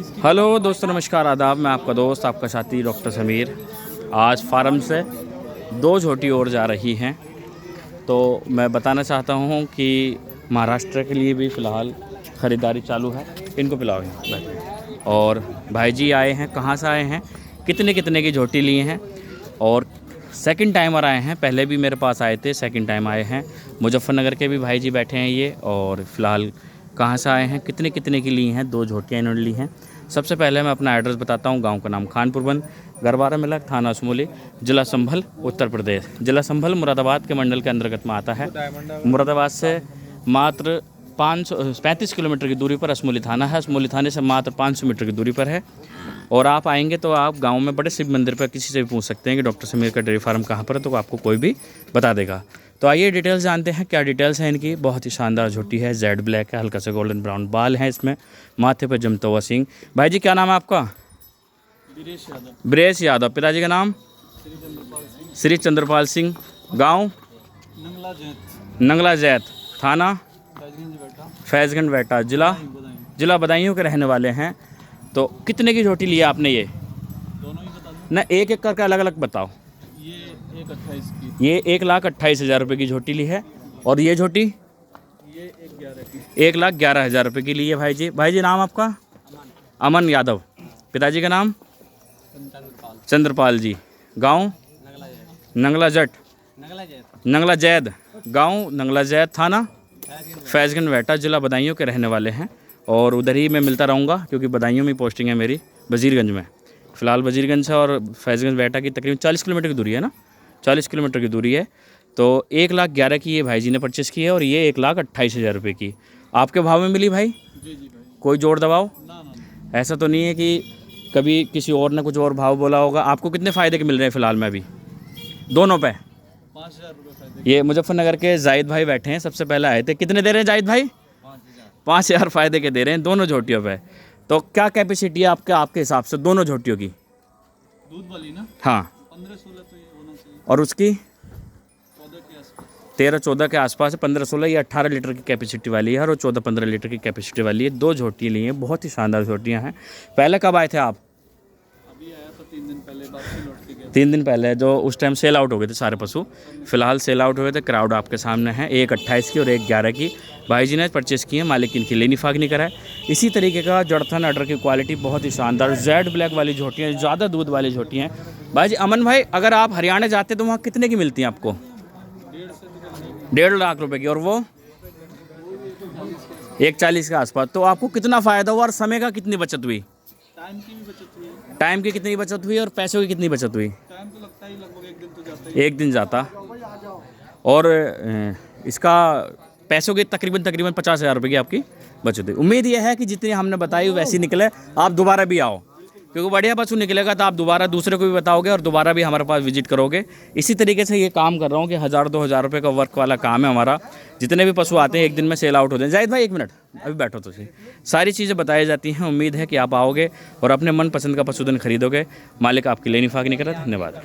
Hello दोस्तों, नमस्कार, आदाब। मैं आपका दोस्त, आपका साथी डॉक्टर समीर। आज फार्म से दो झोटी और जा रही हैं। तो मैं बताना चाहता हूं कि महाराष्ट्र के लिए भी फ़िलहाल ख़रीदारी चालू है। इनको पिलाओ बैठे। और भाई जी आए हैं, कहाँ से आए हैं, कितने कितने की झोटी लिए हैं, और सेकंड टाइमर आए हैं। पहले भी मेरे पास आए थे, सेकंड टाइम आए हैं। मुजफ्फरनगर के भी भाई जी बैठे हैं ये। और फ़िलहाल कहाँ से आए हैं, कितने कितने की ली हैं, दो झोटियाँ इन्होंने ली हैं। सबसे पहले मैं अपना एड्रेस बताता हूँ। गांव का नाम खानपुर बंद, गरवारा मिलक, थाना असमोली, जिला संभल, उत्तर प्रदेश। जिला संभल मुरादाबाद के मंडल के अंतर्गत में आता है। मुरादाबाद से मात्र 35 किलोमीटर की दूरी पर असमोली थाना है। असमोली थाने से मात्र 500 मीटर की दूरी पर है। और आप आएंगे तो आप गांव में बड़े शिव मंदिर पर किसी से भी पूछ सकते हैं कि डॉक्टर समीर का डेयरी फार्म कहाँ पर है, तो आपको कोई भी बता देगा। तो आइए डिटेल्स जानते हैं, क्या डिटेल्स हैं इनकी। बहुत ही शानदार झोटी है, जेड ब्लैक है, हल्का सा गोल्डन ब्राउन बाल है इसमें, माथे पर जमता हुआ सिंह। भाई जी क्या नाम है आपका? ब्रेश यादव। पिताजी का नाम? श्री चंद्रपाल सिंह। गाँव? नंगला जैत, थाना फैजगंज बेटा, जिला बदायूं के रहने वाले हैं। तो कितने की झोटी ली है आपने? ये दोनों ही बता दें। ना एक एक करके अलग अलग बताओ। ये 1,28,000 की, ये 1,28,000 रुपये की झोटी ली है। और ये झोटी ये 1,11,000 की, 1,11,000 रुपये की ली है भाई जी। भाई जी नाम आपका? अमन यादव। पिताजी का नाम? चंद्रपाल जी। गांव? नंगला जट, नंगला जैद। गांव नंगला जैद, थाना फैजगंज बेटा, जिला बदायूं के रहने वाले हैं। और उधर ही मैं मिलता रहूँगा क्योंकि बदायूं में पोस्टिंग है मेरी, वजीरगंज में। फ़िलहाल वजीरगंज से और फैजगंज बेटा की तकरीबन 40 किलोमीटर की दूरी है ना, 40 किलोमीटर की दूरी है। तो 1,11,000 की ये भाई जी ने परचेस की है, और ये 1,28,000 रुपये की आपके भाव में मिली भाई। जी भाई। कोई जोड़ दबाव ना। ऐसा तो नहीं है कि कभी किसी और ने कुछ और भाव बोला होगा? आपको कितने फ़ायदे के मिल रहे हैं फ़िलहाल में अभी दोनों पे? 5,000 रुपये फायदे। ये मुजफ्फरनगर के जाहिद भाई बैठे हैं, सबसे पहले आए थे। कितने दे रहे हैं जाहिद भाई? 5,000 फ़ायदे के दे रहे हैं दोनों झोटियों पे। तो क्या कैपेसिटी है आपके हिसाब से दोनों झोटियों की? दूध वाली ना हाँ। 15-16 तो ये होना चाहिए। और उसकी 14 के आसपास। 13-14 के आसपास है। 15-16 या 18 लीटर की कैपेसिटी वाली है, और 14-15 लीटर की कैपेसिटी वाली है। दो झोटियाँ ली हैं, बहुत ही शानदार झोटियाँ हैं। पहले कब आए थे आप? अभी आया तो 3 दिन पहले, वापसी लौट के गया। 3 दिन पहले, जो उस टाइम सेल आउट हो गए थे सारे पशु। फिलहाल सेल आउट हुए थे। क्राउड आपके सामने है। 1,28,000 की और 1,11,000 की भाई जी ने परचेस की है। मालिक इनकी लेनी फाग नहीं करा है। इसी तरीके का जड़थन अडर की क्वालिटी बहुत ही शानदार जेड ब्लैक वाली झोटियाँ, ज़्यादा दूध वाली झोटियाँ हैं। भाई जी अमन भाई, अगर आप हरियाणा जाते तो वहाँ कितने की मिलती हैं आपको? 1.5 लाख रुपए की। और वो 1,40,000 के आसपास। तो आपको कितना फ़ायदा हुआ और समय का कितनी बचत हुई? टाइम की भी बचत हुई है। टाइम की कितनी बचत हुई और पैसों की कितनी बचत हुई? टाइम तो लगता ही लगभग 1 दिन तो जाता ही। 1 दिन जाता। और इसका पैसों की तकरीबन 50,000 रुपये की आपकी बचत हुई। उम्मीद यह है कि जितनी हमने बताई वैसी निकले, आप दोबारा भी आओ, क्योंकि बढ़िया पशु निकलेगा तो आप दोबारा दूसरे को भी बताओगे और दोबारा भी हमारे पास विजिट करोगे। इसी तरीके से ये काम कर रहा हूँ कि 1,000-2,000 रुपये का वर्क वाला काम है हमारा। जितने भी पशु आते हैं एक दिन में सेल आउट होते हैं। जाहिद भाई 1 मिनट अभी बैठो तो सही। सारी चीज़ें बताई जाती हैं। उम्मीद है कि आप आओगे और अपने मन पसंद का पशुधन खरीदोगे। मालिक आपकी लेनी फाक नहीं कर रहा। धन्यवाद।